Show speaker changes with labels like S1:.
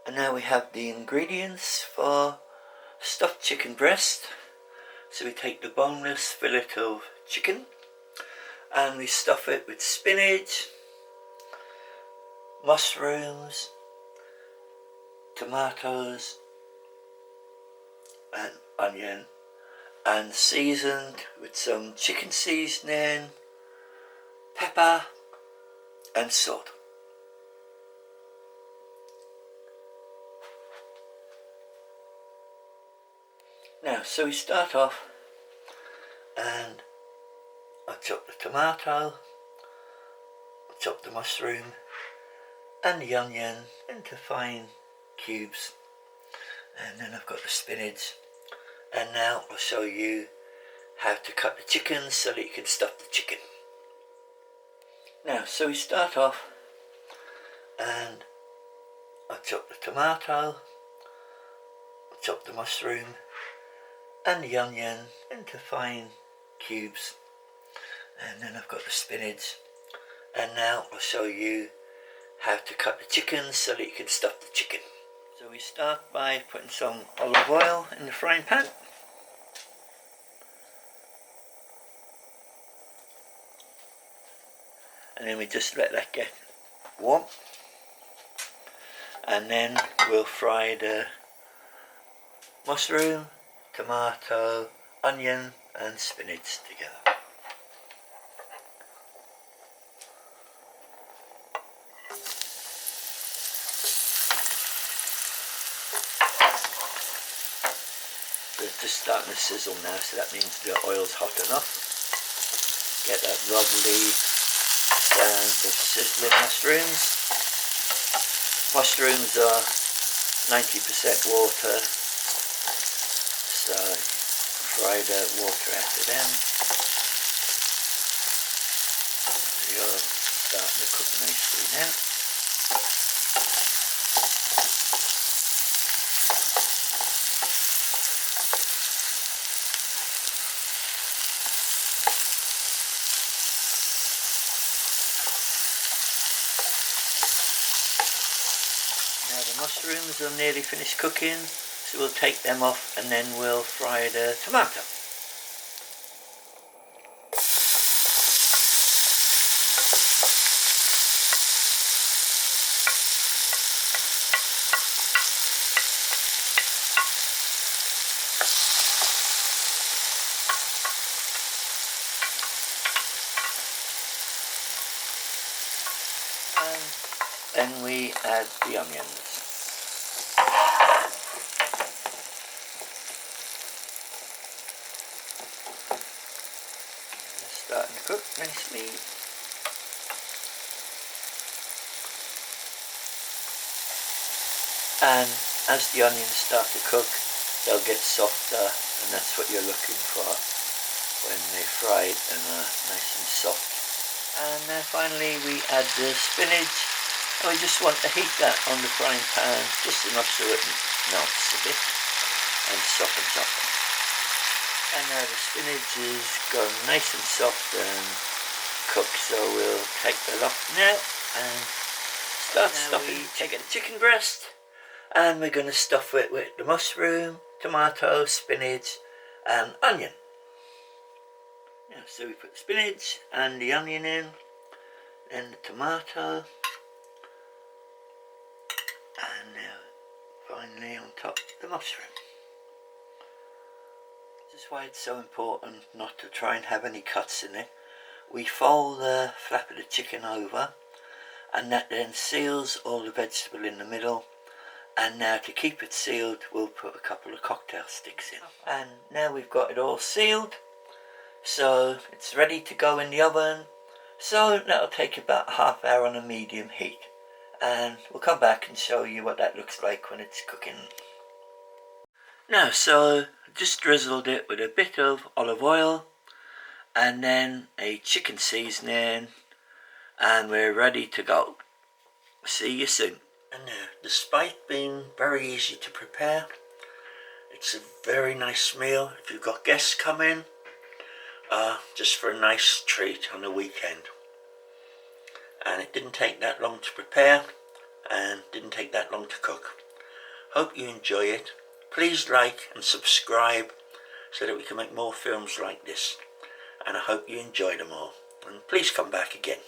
S1: And now we have the ingredients for stuffed chicken breast. So we take the boneless fillet of chicken and we stuff it with spinach, mushrooms, tomatoes and onion, and seasoned with some chicken seasoning, pepper and salt. Now, so we start off and I chop the tomato, I chop the mushroom and the onion into fine cubes, and then I've got the spinach, and now I'll show you how to cut the chicken so that you can stuff the chicken. Now, so we start off and I chop the tomato, I chop the mushroom and the onion into fine cubes, and then I've got the spinach, and now I'll show you how to cut the chicken so that you can stuff the chicken. So we start by putting some olive oil in the frying pan, and then we just let that get warm, and then we'll fry the mushroom, tomato, onion and spinach together. So it's just starting to sizzle now, so that means the oil's hot enough. Get that lovely sound of sizzling mushrooms. Mushrooms are 90% water, so fry the water out of them. You're starting to cook nicely now. Now the mushrooms are nearly finished cooking, so we'll take them off and then we'll fry the tomato. And then we add the onions. Starting to cook nicely. And as the onions start to cook, they'll get softer, and that's what you're looking for when they're fried and are nice and soft. And finally we add the spinach, and we just want to heat that on the frying pan just enough so it melts a bit and softens up. And now the spinach is gone nice and soft and cook, so we'll take that off now and start stuffing. Take the chicken breast and we're going to stuff it with the mushroom, tomato, spinach and onion. Yeah, so we put the spinach and the onion in, then the tomato, and now finally on top the mushroom. This is why it's so important not to try and have any cuts in it. We fold the flap of the chicken over and that then seals all the vegetable in the middle, and now to keep it sealed we'll put a couple of cocktail sticks in. And now we've got it all sealed, so it's ready to go in the oven. So that'll take about a half hour on a medium heat, and we'll come back and show you what that looks like when it's cooking. Now, so just drizzled it with a bit of olive oil and then a chicken seasoning, and we're ready to go. See you soon. And now, despite being very easy to prepare, it's a very nice meal if you've got guests coming, just for a nice treat on the weekend. And it didn't take that long to prepare and didn't take that long to cook. Hope you enjoy it. Please like and subscribe so that we can make more films like this, and I hope you enjoy them all, and please come back again.